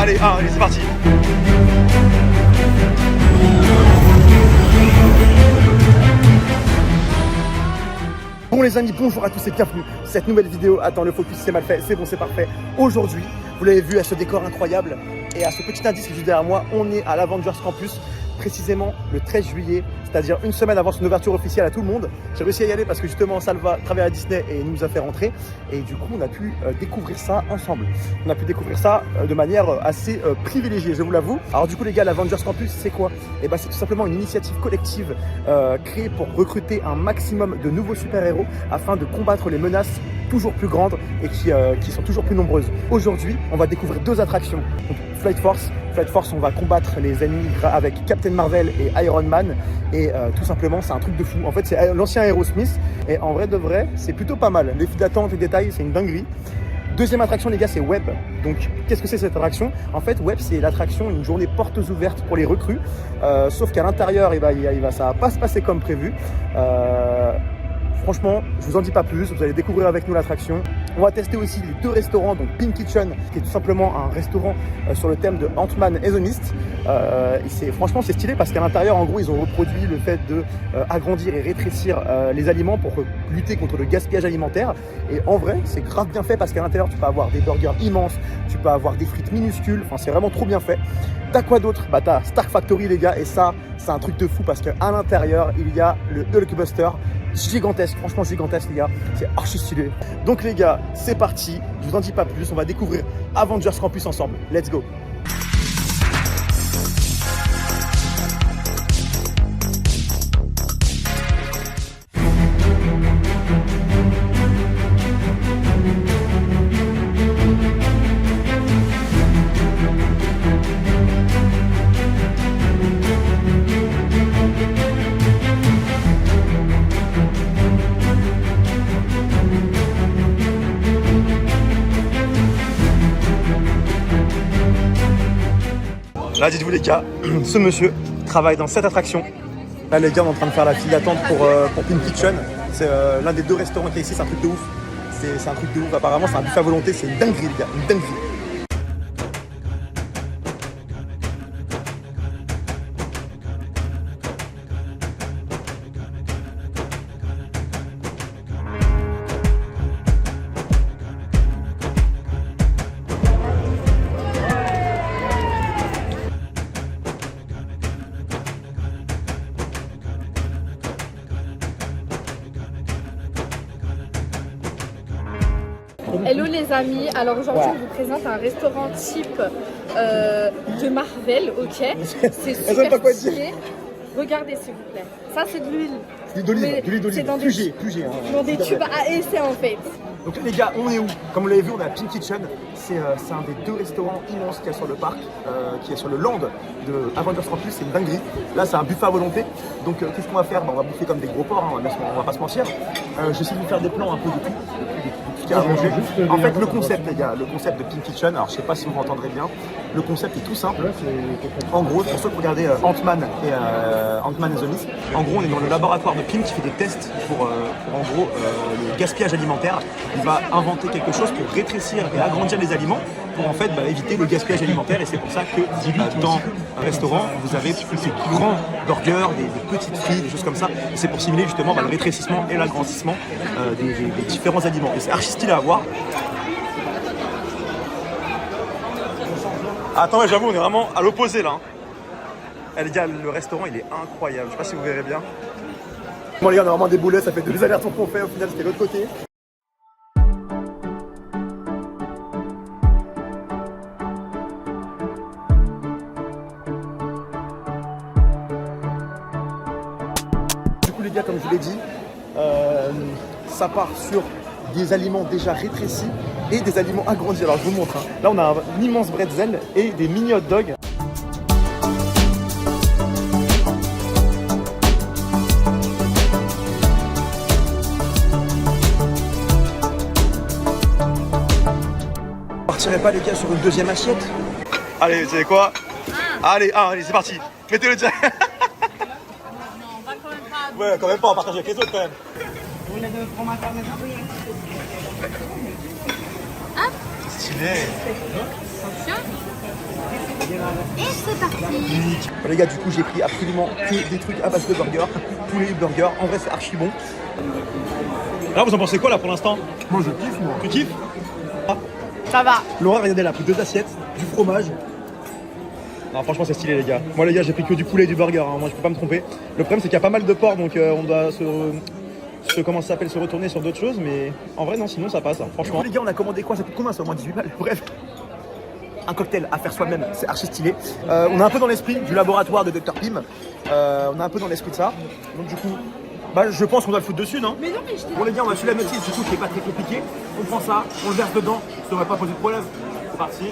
Allez, c'est parti. Bon les amis, bonjour à tous et bienvenue. Cette nouvelle vidéo, attends, le focus c'est mal fait, c'est bon, c'est parfait. Aujourd'hui, vous l'avez vu à ce décor incroyable et à ce petit indice qui est juste derrière moi, on est à l'Avengers Campus, précisément le 13 juillet, c'est-à-dire une semaine avant son ouverture officielle à tout le monde. J'ai réussi à y aller parce que justement Salva travaille à Disney et nous a fait rentrer. Et du coup, on a pu découvrir ça ensemble. On a pu découvrir ça de manière assez privilégiée, je vous l'avoue. Alors du coup les gars, l'Avengers Campus, c'est quoi? Et ben c'est tout simplement une initiative collective créée pour recruter un maximum de nouveaux super-héros afin de combattre les menaces toujours plus grandes et qui sont toujours plus nombreuses. Aujourd'hui, on va découvrir deux attractions. Donc, Flight Force, on va combattre les ennemis avec Captain Marvel et Iron Man. Et tout simplement, c'est un truc de fou. En fait, c'est l'ancien Aerosmith. Et en vrai de vrai, c'est plutôt pas mal. Les files d'attente et détails, c'est une dinguerie. Deuxième attraction, les gars, c'est Web. Donc, qu'est-ce que c'est cette attraction? En fait, Web, c'est l'attraction, une journée portes ouvertes pour les recrues. Sauf qu'à l'intérieur, ça va pas se passer comme prévu. Franchement, je vous en dis pas plus, vous allez découvrir avec nous l'attraction. On va tester aussi les deux restaurants, donc Pink Kitchen, qui est tout simplement un restaurant sur le thème de Ant-Man et the Mist. Franchement, c'est stylé parce qu'à l'intérieur, en gros, ils ont reproduit le fait de agrandir et rétrécir les aliments pour lutter contre le gaspillage alimentaire. Et en vrai, c'est grave bien fait parce qu'à l'intérieur, tu peux avoir des burgers immenses, tu peux avoir des frites minuscules, enfin, c'est vraiment trop bien fait. T'as quoi d'autre? Bah t'as Stark Factory les gars, et ça c'est un truc de fou parce qu'à l'intérieur il y a le Hulkbuster gigantesque, franchement gigantesque les gars, c'est archi stylé. Donc les gars, c'est parti, je vous en dis pas plus, on va découvrir Avengers Campus ensemble, let's go. Là, dites-vous les gars, ce monsieur travaille dans cette attraction. Là, les gars, on est en train de faire la file d'attente pour Pink Kitchen. C'est l'un des deux restaurants qu'il y a ici, c'est un truc de ouf. C'est un truc de ouf, apparemment, c'est un buffet à volonté, c'est une dinguerie, les gars, une dinguerie. Hello les amis, alors aujourd'hui on vous présente un restaurant type de Marvel, ok? C'est super stylé. Regardez s'il vous plaît, ça c'est de l'huile. C'est de l'huile d'olive, plus dans des tubes à essai en fait. Donc là les gars, on est où? Comme vous l'avez vu, on est à Pink Kitchen. C'est un des deux restaurants immenses qu'il y a sur le parc, qui est sur le land de Avengers Campus, c'est une dinguerie. Là c'est un buffet à volonté. Donc qu'est-ce qu'on va faire? On va bouffer comme des gros porcs, hein, on va pas se mentir. J'essaie de vous faire des plans un peu de tout. À manger. En fait, le concept, les gars, le concept de Pink Kitchen, alors je sais pas si vous m'entendrez bien, le concept est tout simple. En gros, pour ceux qui regardaient Ant-Man et Ant-Man and the Mist, en gros, on est dans le laboratoire de Pink qui fait des tests pour en gros, le gaspillage alimentaire. Il va inventer quelque chose pour rétrécir et agrandir les aliments pour en fait éviter le gaspillage alimentaire. Et c'est pour ça que dans un restaurant, vous avez ces grands burgers, des petites frites, des choses comme ça. C'est pour simuler justement le rétrécissement et l'agrandissement des différents aliments. Et c'est archi stylé à voir. Attends, ouais, j'avoue, on est vraiment à l'opposé là. Eh, les gars, le restaurant il est incroyable. Je sais pas si vous verrez bien. Bon les gars, on a vraiment des boulets, ça fait 2 allers-retours qu'on fait. Au final, c'était l'autre côté. Du coup les gars, comme je vous l'ai dit, ça part sur des aliments déjà rétrécis et des aliments agrandis. Alors je vous montre, hein. Là on a un immense bretzel et des mini hot dogs. On partirait pas les gars sur une deuxième assiette? Allez, vous savez quoi? Allez, c'est parti. Mettez-le déjà. Ouais, quand même pas, on partage avec les autres quand même. Stylé. Et c'est parti. Bon, les gars, du coup, j'ai pris absolument que des trucs à base de burgers. Tous les burgers, en vrai, c'est archi bon. Alors, vous en pensez quoi là pour l'instant? Moi je kiffe moi. Tu kiffes? Ça va. Laura, regardez, elle a pris 2 assiettes, du fromage. Non, franchement, c'est stylé, les gars. Moi, les gars, j'ai pris que du poulet et du burger. Hein. Moi, je peux pas me tromper. Le problème, c'est qu'il y a pas mal de porc, donc on doit comment ça s'appelle, se retourner sur d'autres choses. Mais en vrai, non, sinon, ça passe. Hein. Franchement, les gars, on a commandé quoi? Ça coûte combien? Ça au moins 18 balles. Bref. Un cocktail à faire soi-même, c'est archi stylé. On est un peu dans l'esprit du laboratoire de Dr Pim. On est un peu dans l'esprit de ça. Donc, du coup, bah, je pense qu'on va le foutre dessus, non? Mais non, mais je t'ai Bon les gars, on va suivre la notice du coup qui est pas très compliqué. On prend ça, on le verse dedans, ça devrait pas poser de problème. C'est parti.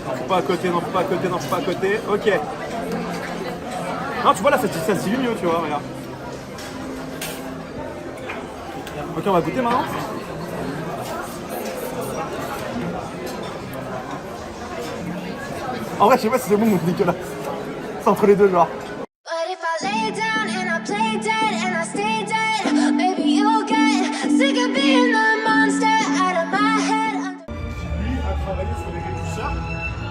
Non, faut pas à côté, non, faut pas à côté, non, faut pas à côté. Ok. Non, tu vois là, ça se dilue mieux, tu vois, regarde. Ok, on va goûter maintenant. En vrai, je sais pas si c'est bon mon Nicolas. C'est entre les deux, genre. But if I lay down and I play dead and I stay dead, maybe you'll get sick of being the monster out of my head. Lui a travaillé sur les répulseurs.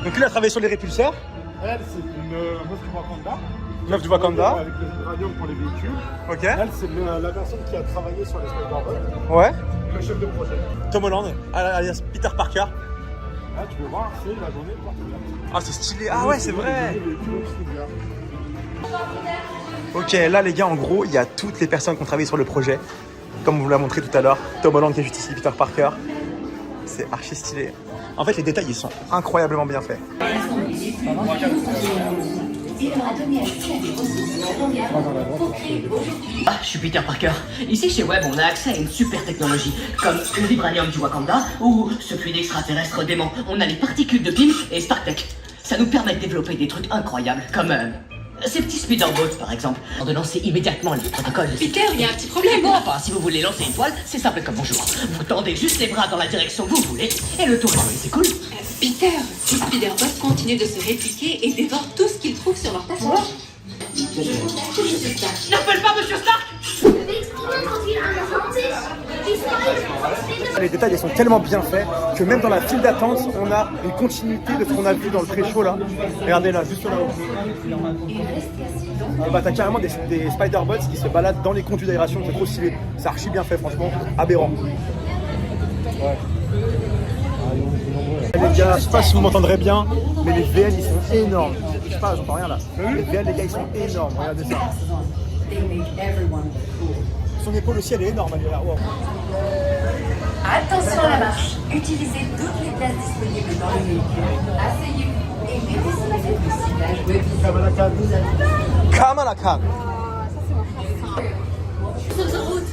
Donc lui a travaillé sur les répulseurs. Elle c'est une meuf du Wakanda. Meuf du Wakanda. Avec le vibranium pour les véhicules. Ok. Elle c'est la personne qui a travaillé sur les Spider-Man. Ouais. Le chef de projet. Tom Holland, alias Peter Parker. Ah tu peux voir, c'est la journée de Ah, c'est stylé. Ah ouais, c'est vrai. Ok, là les gars, en gros, il y a toutes les personnes qui ont travaillé sur le projet. Comme on vous l'a montré tout à l'heure. Tom Holland qui est juste ici, Peter Parker. C'est archi stylé. En fait, les détails, ils sont incroyablement bien faits. Ah, je suis Peter Parker. Ici chez Web, on a accès à une super technologie, comme le vibranium du Wakanda ou ce fluide extraterrestre démon. On a les particules de Pym et Startech. Ça nous permet de développer des trucs incroyables, comme ces petits speederboats par exemple. De lancer immédiatement les protocoles. Peter, il y a un petit problème. Bon, enfin, si vous voulez lancer une toile, c'est simple comme bonjour. Vous tendez juste les bras dans la direction que vous voulez et le tour est joué, c'est cool. Peter, ces speederbots continuent de se répliquer et dévorent tout ce qu'ils trouvent sur leur passage. N'appelle pas Monsieur Stark. Les détails, ils sont tellement bien faits que même dans la file d'attente, on a une continuité de ce qu'on a vu dans le pré-show là. Regardez là, juste là-haut. Bah, t'as carrément des Spider-Bots qui se baladent dans les conduits d'aération, c'est trop stylé. C'est archi bien fait, franchement, aberrant. Ouais. Les gars, je sais pas si vous m'entendrez bien, mais les VN ils sont énormes. Je sais pas, j'entends rien là. Les VN, les gars, ils sont énormes. Regardez ça. Son épaule aussi, elle est énorme. Elle est là. Wow. Attention à la marche. Utilisez toutes les places disponibles dans le véhicule. Asseyez-vous et mettez sur la tête le ciblage web. Kamala Khan. Sur la route.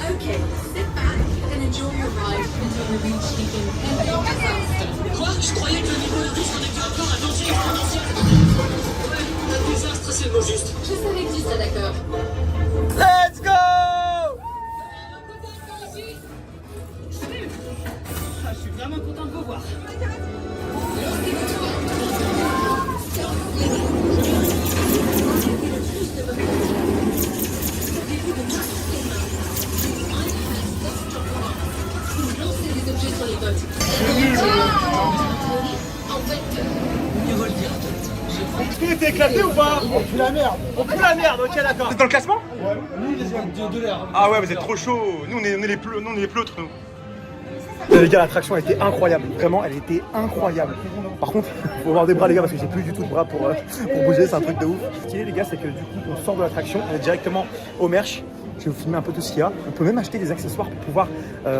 Okay, sit back and enjoy your ride until we reach the impending disaster. Quoi? Je croyais que le niveau de risque n'était encore avancé exponentiellement. Ouais, un désastre, c'est le mot juste. Je savais que tu serais d'accord. Let's go! Je suis vraiment content de vous voir. Est-ce qu'il était éclaté ou pas? On pue la merde. On pue la merde, ok d'accord. Vous êtes dans le classement? Ouais, nous les de l'air. Ah ouais, vous êtes trop chaud. Nous on est les pleutres, nous. Les gars, l'attraction a été incroyable. Vraiment, elle était incroyable. Par contre, faut avoir des bras les gars parce que j'ai plus du tout de bras pour bouger, c'est un truc de ouf. Ce qui est les gars, c'est que du coup, on sort de l'attraction, on est directement au merch. Je vais vous filmer un peu tout ce qu'il y a. On peut même acheter des accessoires pour pouvoir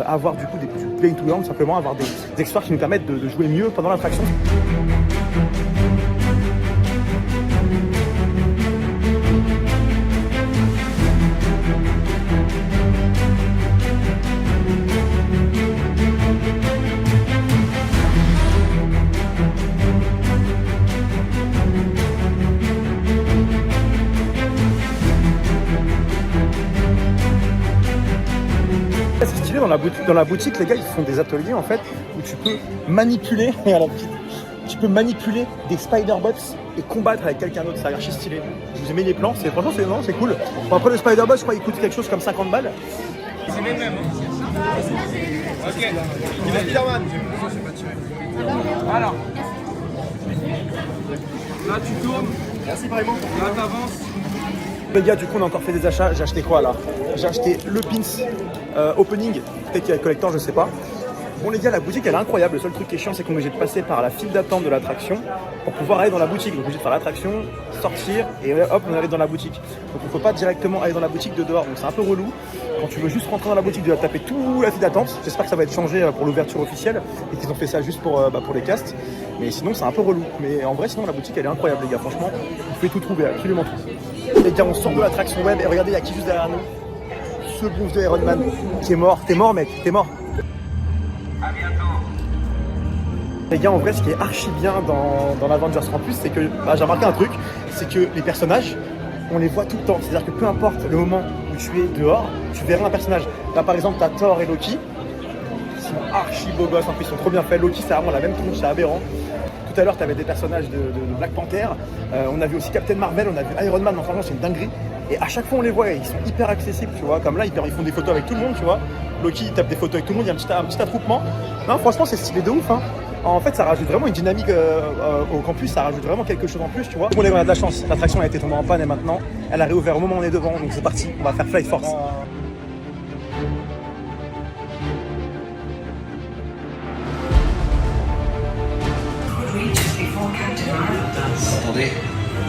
avoir du coup du play to learn, simplement avoir des accessoires qui nous permettent de jouer mieux pendant l'attraction. C'est stylé dans la boutique, les gars, ils font des ateliers en fait où tu peux manipuler, tu peux manipuler des Spider-Bots et combattre avec quelqu'un d'autre. C'est archi stylé. Je vous ai mis les plans, franchement c'est cool. Bon, après le Spider-Bot, je crois qu'il coûte quelque chose comme 50 balles. C'est les mêmes. Ok. Il est Spider-Man. Alors. Là, tu tournes. Merci vraiment. Là, t'avances. Les gars, du coup, on a encore fait des achats. J'ai acheté quoi là? J'ai acheté le pins opening. Peut-être qu'il y a le collector, je sais pas. Bon les gars, la boutique elle est incroyable. Le seul truc qui est chiant, c'est qu'on est obligé de passer par la file d'attente de l'attraction pour pouvoir aller dans la boutique. Donc on est obligé de faire l'attraction, sortir et hop, on arrive dans la boutique. Donc on peut pas directement aller dans la boutique de dehors. Donc c'est un peu relou. Quand tu veux juste rentrer dans la boutique, tu dois taper toute la file d'attente. J'espère que ça va être changé pour l'ouverture officielle et qu'ils ont fait ça juste pour les castes. Mais sinon c'est un peu relou. Mais en vrai, sinon la boutique elle est incroyable les gars. Franchement, vous pouvez tout trouver, absolument tout. Les gars, on sort de l'attraction web et regardez, il y a qui juste derrière nous? Ce bouffe de Iron Man qui est mort. T'es mort mec, t'es mort. Les gars, en vrai, ce qui est archi bien dans l'Avengers Campus, c'est que j'ai remarqué un truc, c'est que les personnages, on les voit tout le temps. C'est-à-dire que peu importe le moment où tu es dehors, tu verras un personnage. Là, par exemple, tu as Thor et Loki. Ils sont archi beaux gosses, en plus, ils sont trop bien faits. Loki, c'est vraiment la même tronche, c'est aberrant. Tout à l'heure, tu avais des personnages de Black Panther. On a vu aussi Captain Marvel, on a vu Iron Man. Franchement, c'est une dinguerie. Et à chaque fois, on les voit, ils sont hyper accessibles, tu vois. Comme là, ils font des photos avec tout le monde, tu vois. Loki, il tape des photos avec tout le monde, il y a un petit attroupement. Non, franchement, c'est stylé de ouf, hein. En fait, ça rajoute vraiment une dynamique au campus, ça rajoute vraiment quelque chose en plus, tu vois. Bon, les gars, on a de la chance. L'attraction a été tombée en panne et maintenant, elle a réouvert au moment où on est devant. Donc c'est parti, on va faire Flight Force. Attendez,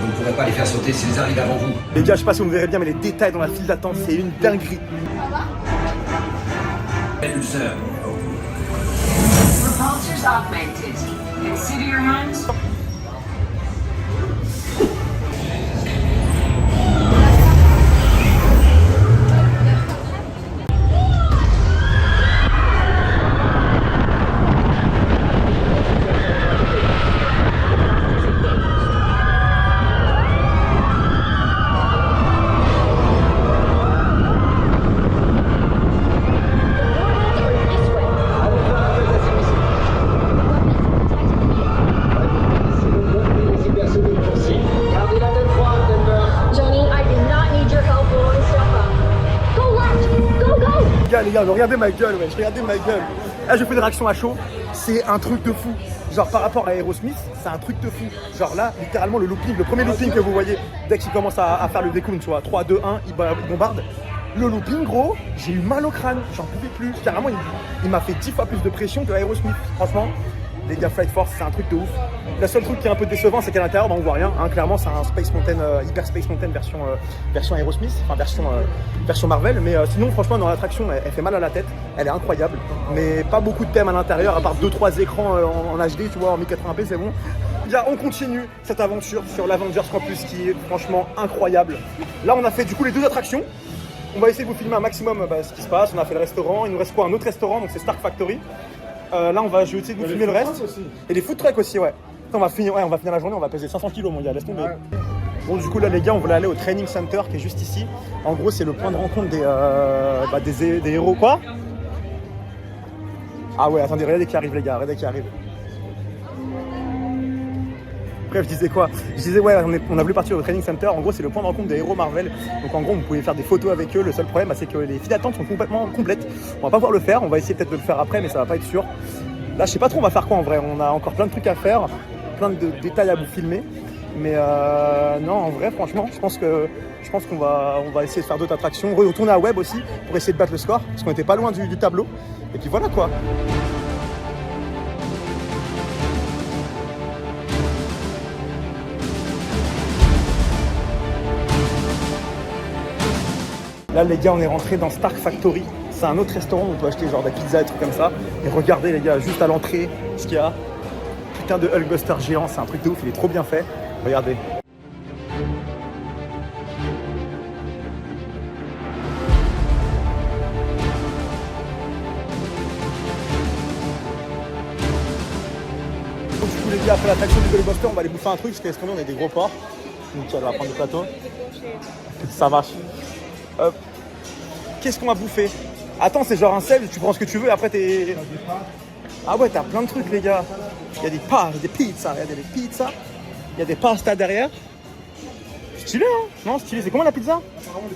vous ne pourrez pas les faire sauter s'ils arrivent avant vous. Les gars, je sais pas si vous verrez bien, mais les détails dans la file d'attente, c'est une dinguerie. Pulseur. Repulsors augmented. Consider your hands. Les gars, regardez ma gueule, ouais, regardez ma gueule. Là, je fais une réaction à chaud, c'est un truc de fou. Genre par rapport à Aerosmith, c'est un truc de fou. Genre là, littéralement, le premier looping que vous voyez, dès qu'il commence à faire le décompte, tu vois, 3, 2, 1, il bombarde. Le looping, gros, j'ai eu mal au crâne, j'en pouvais plus. Carrément, il m'a fait 10 fois plus de pression que Aerosmith. Franchement, les gars, Flight Force, c'est un truc de ouf. Le seul truc qui est un peu décevant, c'est qu'à l'intérieur, on voit rien. Hein. Clairement, c'est un Space Mountain, Hyper Space Mountain version Aerosmith, enfin version Marvel. Mais sinon, franchement, dans l'attraction, elle fait mal à la tête. Elle est incroyable. Mais pas beaucoup de thèmes à l'intérieur, à part 2-3 écrans en HD, tu vois, en 1080p, c'est bon. Déjà, on continue cette aventure sur l'Avengers Campus qui est franchement incroyable. Là, on a fait du coup les 2 attractions. On va essayer de vous filmer un maximum ce qui se passe. On a fait le restaurant. Il nous reste quoi? Un autre restaurant, donc c'est Stark Factory. Là, je vais essayer de vous filmer le reste. Aussi. Et les food trucks aussi, ouais. On va finir la journée, on va peser 500 kilos, mon gars, laisse tomber. Ouais. Bon, du coup, là, les gars, on voulait aller au Training Center qui est juste ici. En gros, c'est le point de rencontre des héros. Quoi? Ah ouais, attendez, regardez qui arrive, les gars, regardez qui arrive. Bref, je disais quoi? Je disais, ouais, on a voulu partir au Training Center. En gros, c'est le point de rencontre des héros Marvel. Donc, en gros, vous pouvez faire des photos avec eux. Le seul problème, c'est que les files d'attente sont complètement complètes. On va pas pouvoir le faire. On va essayer peut-être de le faire après, mais ça va pas être sûr. Là, je sais pas trop, on va faire quoi en vrai. On a encore plein de trucs à faire, plein de détails à vous filmer. Mais non, en vrai, franchement, je pense qu'on va essayer de faire d'autres attractions. Retourner à Web aussi pour essayer de battre le score. Parce qu'on était pas loin du tableau. Et puis voilà quoi. Là les gars, on est rentré dans Stark Factory. C'est un autre restaurant où on peut acheter genre des pizzas et trucs comme ça. Et regardez les gars, juste à l'entrée, ce qu'il y a. Putain de Hulkbuster géant, c'est un truc de ouf, il est trop bien fait. Regardez. Donc du coup les gars, après l'attraction du Hulkbuster, on va aller bouffer un truc parce qu'est-ce qu'on est des gros porcs. Donc on va prendre le plateau. Ça marche. Hop. Qu'est-ce qu'on va bouffer? Attends, c'est genre un sel, tu prends ce que tu veux et après t'es... Ah ouais, t'as plein de trucs les gars. Il y a des pâtes, des pizzas, regardez les pizzas. Il y a des pastas derrière. Stylé, hein? Non, stylé. C'est comment la pizza?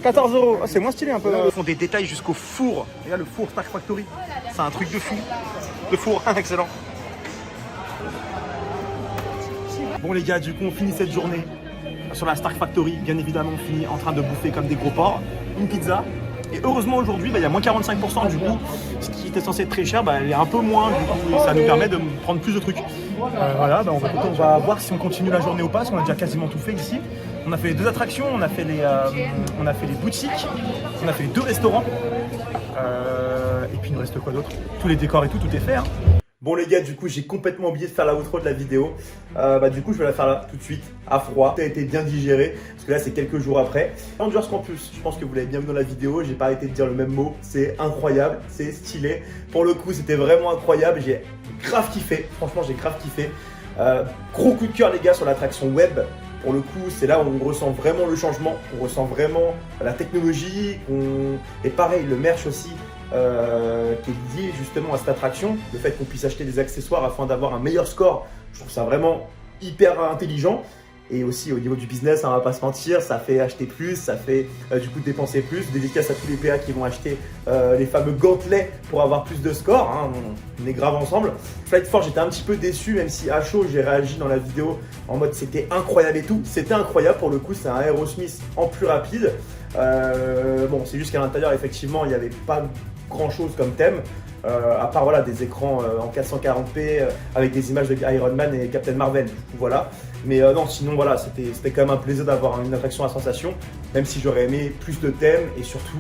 14 €. Oh, c'est moins stylé un peu. Ils font des détails jusqu'au four. Regarde le four Stark Factory. C'est un truc de fou. Le four, excellent. Bon les gars, du coup on finit cette journée sur la Stark Factory. Bien évidemment on finit en train de bouffer comme des gros porcs une pizza. Et heureusement aujourd'hui, il y a moins 45% du coup. Ce qui était censé être très cher, elle est un peu moins. Du coup ça nous permet de prendre plus de trucs. Voilà, on va voir si on continue la journée ou pas, parce qu'on a déjà quasiment tout fait ici. On a fait les 2 attractions, on a fait les boutiques, on a fait les 2 restaurants. Et puis il nous reste quoi d'autre? Tous les décors et tout est fait. Hein. Bon les gars, du coup j'ai complètement oublié de faire la outro de la vidéo. Du coup je vais la faire là tout de suite, à froid. Ça a été bien digéré, parce que là c'est quelques jours après. Avengers Campus, je pense que vous l'avez bien vu dans la vidéo, j'ai pas arrêté de dire le même mot. C'est incroyable, c'est stylé. Pour le coup c'était vraiment incroyable, j'ai grave kiffé. Franchement j'ai grave kiffé. Gros coup de cœur les gars sur l'attraction web. Pour le coup, c'est là où on ressent vraiment le changement, on ressent vraiment la technologie, et pareil, le merch aussi, qui est lié justement à cette attraction, le fait qu'on puisse acheter des accessoires afin d'avoir un meilleur score, je trouve ça vraiment hyper intelligent. Et aussi au niveau du business, on va pas se mentir, ça fait acheter plus, ça fait du coup dépenser plus. Dédicace à tous les PA qui vont acheter les fameux gantelets pour avoir plus de score, hein. On est grave ensemble. Flight Force, j'étais un petit peu déçu, même si à chaud j'ai réagi dans la vidéo en mode c'était incroyable et tout. C'était incroyable pour le coup, c'est un Aerosmith en plus rapide. Bon, c'est juste qu'à l'intérieur effectivement il n'y avait pas grand chose comme thème. À part voilà, des écrans en 440p avec des images de Iron Man et Captain Marvel, du coup voilà. Mais non, sinon voilà, c'était quand même un plaisir d'avoir une attraction à sensation, même si j'aurais aimé plus de thèmes et surtout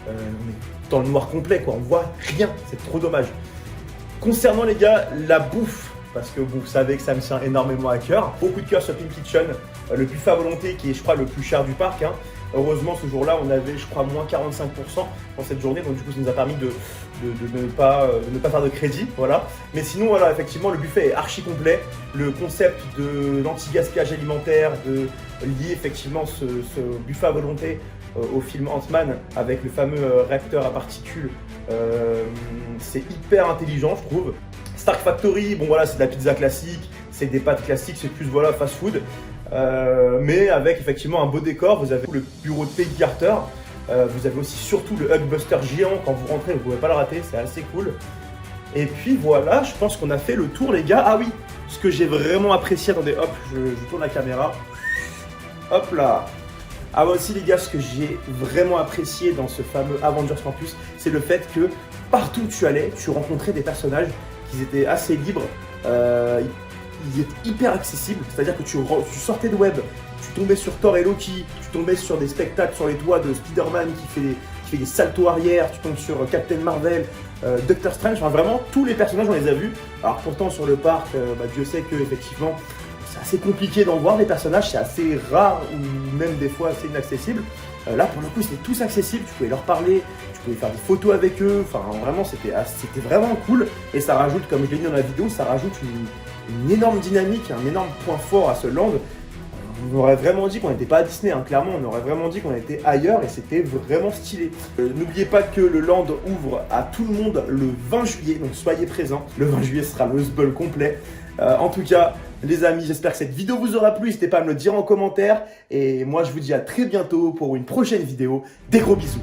on est dans le noir complet quoi, on voit rien, c'est trop dommage. Concernant les gars, la bouffe, parce que vous savez que ça me tient énormément à cœur, beaucoup de cœur sur Pink Kitchen, le buffet à volonté qui est je crois le plus cher du parc, hein. Heureusement ce jour-là on avait je crois moins 45% dans cette journée, donc du coup ça nous a permis de ne pas faire de crédit, voilà. Mais sinon voilà, effectivement le buffet est archi complet, le concept de l'anti-gaspillage alimentaire, de lier effectivement ce buffet à volonté au film Ant-Man avec le fameux réacteur à particules, c'est hyper intelligent je trouve. Stark Factory, bon voilà c'est de la pizza classique, c'est des pâtes classiques, c'est plus voilà fast food. Mais avec effectivement un beau décor, vous avez le bureau de Peggy Carter, vous avez aussi surtout le Hulkbuster géant, quand vous rentrez vous ne pouvez pas le rater, c'est assez cool. Et puis voilà, je pense qu'on a fait le tour les gars. Ah oui, ce que j'ai vraiment apprécié, attendez hop, je tourne la caméra, hop là. Ah aussi les gars, ce que j'ai vraiment apprécié dans ce fameux Avengers Campus, c'est le fait que partout où tu allais, tu rencontrais des personnages qui étaient assez libres. Il est hyper accessible, c'est-à-dire que tu sortais de web, tu tombais sur Thor et Loki, tu tombais sur des spectacles sur les toits de Spider-Man qui fait des saltos arrière, tu tombes sur Captain Marvel, Doctor Strange, enfin vraiment tous les personnages on les a vus. Alors pourtant sur le parc, Dieu sait que effectivement c'est assez compliqué d'en voir des personnages, c'est assez rare ou même des fois assez inaccessible. Là pour le coup c'était tous accessibles, tu pouvais leur parler, tu pouvais faire des photos avec eux, enfin vraiment c'était vraiment cool et ça rajoute, comme je l'ai dit dans la vidéo, ça rajoute une énorme dynamique, un énorme point fort à ce land. On aurait vraiment dit qu'on n'était pas à Disney, hein. Clairement on aurait vraiment dit qu'on était ailleurs et c'était vraiment stylé. N'oubliez pas que le land ouvre à tout le monde le 20 juillet, donc soyez présents. Le 20 juillet sera le Hustle complet. En tout cas, les amis, j'espère que cette vidéo vous aura plu. N'hésitez pas à me le dire en commentaire. Et moi, je vous dis à très bientôt pour une prochaine vidéo. Des gros bisous.